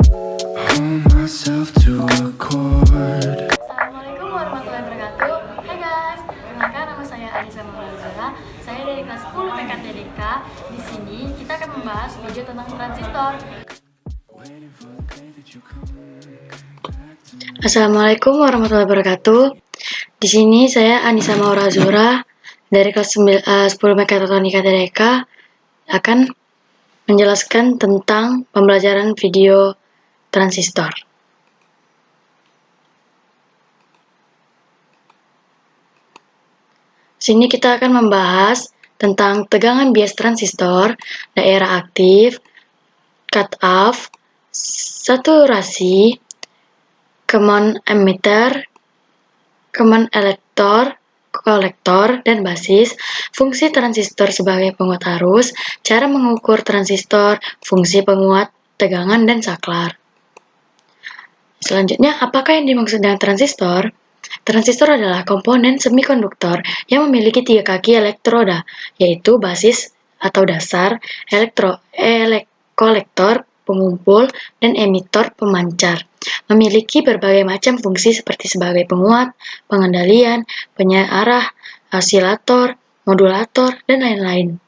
hold myself to a chord. Assalamualaikum warahmatullahi wabarakatuh. Hai guys, perkenalkan nama saya Anissa Maulazura. Saya dari kelas 10 PKTDK. Di sini kita akan membahas video tentang transistor. Assalamualaikum warahmatullahi wabarakatuh. Di sini saya Anissa Maulazura dari kelas 10 Mekatronika TDK akan menjelaskan tentang pembelajaran video transistor. Sini kita akan membahas tentang tegangan bias transistor, daerah aktif, cut-off, saturasi, common emitter, common kolektor, dan basis, fungsi transistor sebagai penguat arus, cara mengukur transistor, fungsi penguat tegangan, dan saklar. Selanjutnya, apakah yang dimaksud dengan transistor? Transistor adalah komponen semikonduktor yang memiliki 3 kaki elektroda, yaitu basis atau dasar, kolektor, pengumpul, dan emitor pemancar. Memiliki berbagai macam fungsi seperti sebagai penguat, pengendalian, penyearah, osilator, modulator, dan lain-lain.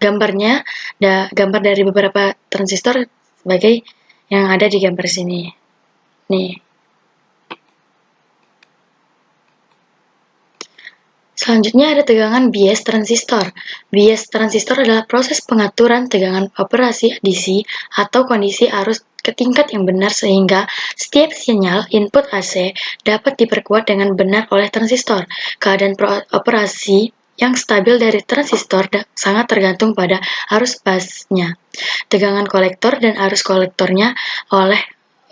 Gambarnya, gambar dari beberapa transistor sebagai yang ada di gambar sini. Nih. Selanjutnya ada tegangan bias transistor. Bias transistor adalah proses pengaturan tegangan operasi DC atau kondisi arus ke tingkat yang benar sehingga setiap sinyal input AC dapat diperkuat dengan benar oleh transistor. Keadaan operasi yang stabil dari transistor sangat tergantung pada arus busnya, tegangan kolektor, dan arus kolektornya.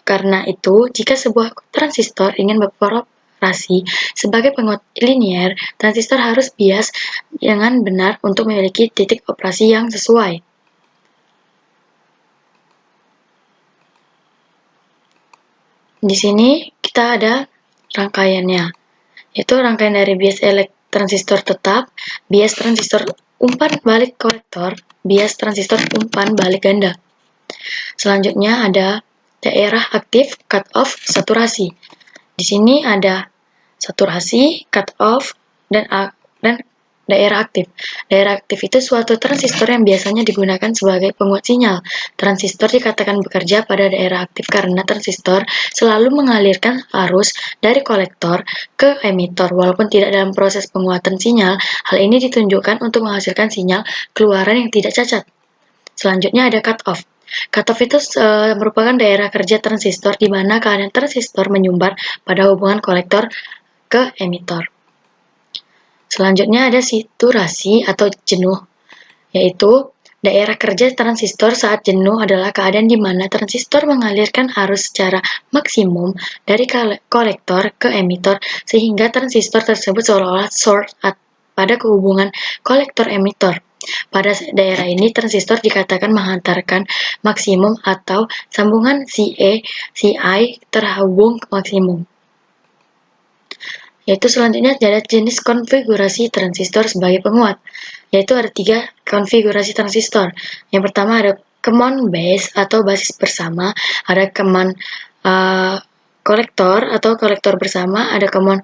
Karena itu, jika sebuah transistor ingin beroperasi sebagai penguat linier, transistor harus bias dengan benar untuk memiliki titik operasi yang sesuai. Di sini kita ada rangkaiannya, yaitu rangkaian dari bias transistor tetap, bias transistor umpan balik kolektor, bias transistor umpan balik ganda. Selanjutnya ada daerah aktif, cut-off, saturasi. Di sini ada saturasi, cut-off, dan daerah aktif. Daerah aktif itu suatu transistor yang biasanya digunakan sebagai penguat sinyal. Transistor dikatakan bekerja pada daerah aktif karena transistor selalu mengalirkan arus dari kolektor ke emitor walaupun tidak dalam proses penguatan sinyal. Hal ini ditunjukkan untuk menghasilkan sinyal keluaran yang tidak cacat. Selanjutnya ada cut-off. Cut-off itu merupakan daerah kerja transistor di mana keadaan transistor menyumbat pada hubungan kolektor ke emitor. Selanjutnya ada saturasi atau jenuh, yaitu daerah kerja transistor saat jenuh adalah keadaan di mana transistor mengalirkan arus secara maksimum dari kolektor ke emitor sehingga transistor tersebut seolah-olah short pada hubungan kolektor-emitor. Pada daerah ini, transistor dikatakan menghantarkan maksimum atau sambungan CI terhubung ke maksimum. Yaitu selanjutnya ada jenis konfigurasi transistor sebagai penguat, yaitu ada 3 konfigurasi transistor. Yang pertama ada common base atau basis bersama, ada common kolektor atau kolektor bersama, ada common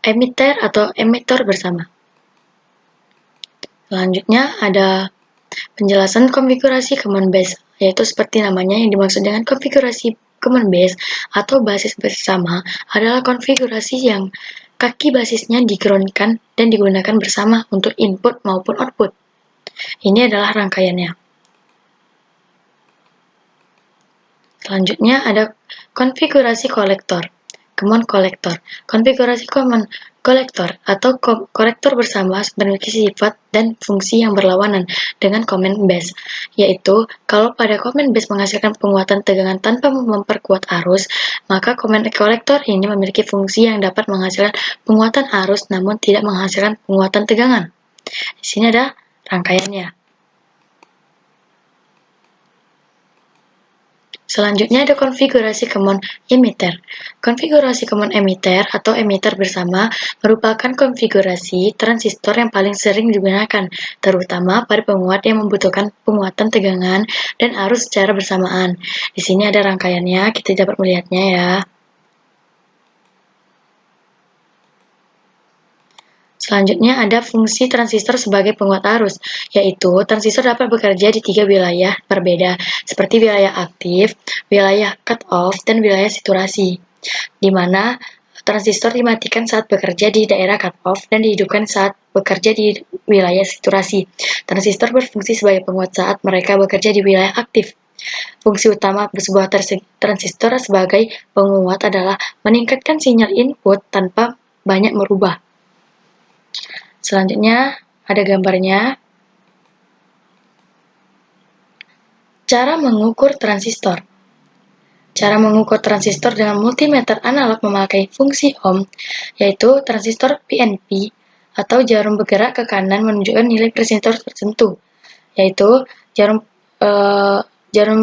emitter atau emitor bersama. Selanjutnya ada penjelasan konfigurasi common base, yaitu seperti namanya yang dimaksud dengan konfigurasi common base atau basis bersama adalah konfigurasi yang kaki basisnya digroundkan dan digunakan bersama untuk input maupun output. Ini adalah rangkaiannya. Selanjutnya ada konfigurasi kolektor, common kolektor. Konfigurasi common kolektor atau kolektor bersama memiliki sifat dan fungsi yang berlawanan dengan common base, yaitu kalau pada common base menghasilkan penguatan tegangan tanpa memperkuat arus, maka common kolektor ini memiliki fungsi yang dapat menghasilkan penguatan arus namun tidak menghasilkan penguatan tegangan. Di sini ada rangkaiannya. Selanjutnya ada konfigurasi common emitter. Konfigurasi common emitter atau emitter bersama merupakan konfigurasi transistor yang paling sering digunakan, terutama pada penguat yang membutuhkan penguatan tegangan dan arus secara bersamaan. Di sini ada rangkaiannya, kita dapat melihatnya ya. Selanjutnya ada fungsi transistor sebagai penguat arus, yaitu transistor dapat bekerja di 3 wilayah berbeda, seperti wilayah aktif, wilayah cut-off, dan wilayah saturasi, di mana transistor dimatikan saat bekerja di daerah cut-off dan dihidupkan saat bekerja di wilayah saturasi. Transistor berfungsi sebagai penguat saat mereka bekerja di wilayah aktif. Fungsi utama sebuah transistor sebagai penguat adalah meningkatkan sinyal input tanpa banyak merubah. Selanjutnya ada gambarnya. Cara mengukur transistor. Cara mengukur transistor dengan multimeter analog memakai fungsi ohm, yaitu transistor PNP atau jarum bergerak ke kanan menunjukkan nilai resistor tertentu, yaitu jarum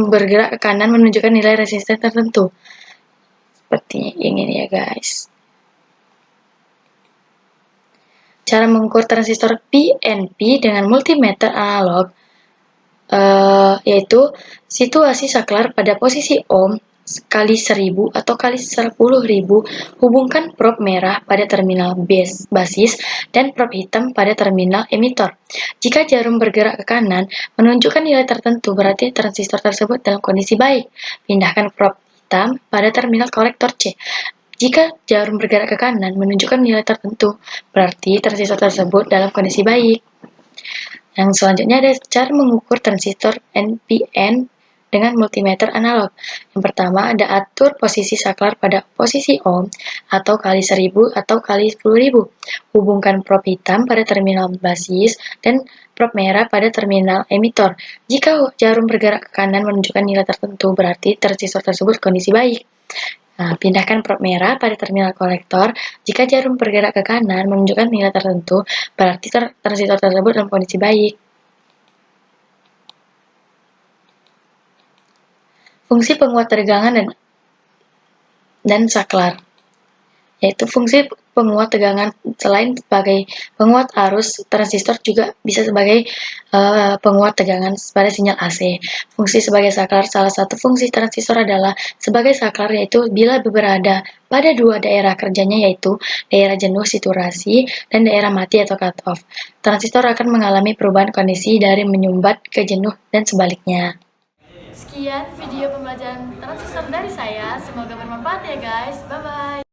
bergerak ke kanan menunjukkan nilai resistor tertentu. Seperti ini ya guys. Cara mengukur transistor PNP dengan multimeter analog yaitu situasi saklar pada posisi ohm kali 1000 atau kali 10.000, hubungkan probe merah pada terminal basis dan probe hitam pada terminal emitor. Jika jarum bergerak ke kanan menunjukkan nilai tertentu, berarti transistor tersebut dalam kondisi baik. Pindahkan probe hitam pada terminal kolektor C. Jika jarum bergerak ke kanan menunjukkan nilai tertentu, berarti transistor tersebut dalam kondisi baik. Yang selanjutnya ada cara mengukur transistor NPN dengan multimeter analog. Yang pertama ada atur posisi saklar pada posisi ohm atau kali 1000 atau kali 10.000. Hubungkan probe hitam pada terminal basis dan probe merah pada terminal emitor. Jika jarum bergerak ke kanan menunjukkan nilai tertentu, berarti transistor tersebut kondisi baik. Nah, pindahkan probe merah pada terminal kolektor. Jika jarum bergerak ke kanan menunjukkan nilai tertentu, berarti transistor tersebut dalam kondisi baik. Fungsi penguat tegangan dan saklar, yaitu fungsi penguat tegangan selain sebagai penguat arus, transistor juga bisa sebagai penguat tegangan pada sinyal AC. Fungsi sebagai saklar, salah satu fungsi transistor adalah sebagai saklar, yaitu bila berada pada dua daerah kerjanya, yaitu daerah jenuh saturasi dan daerah mati atau cut off. Transistor akan mengalami perubahan kondisi dari menyumbat ke jenuh dan sebaliknya. Sekian video pembelajaran transistor dari saya, semoga bermanfaat ya guys, bye-bye.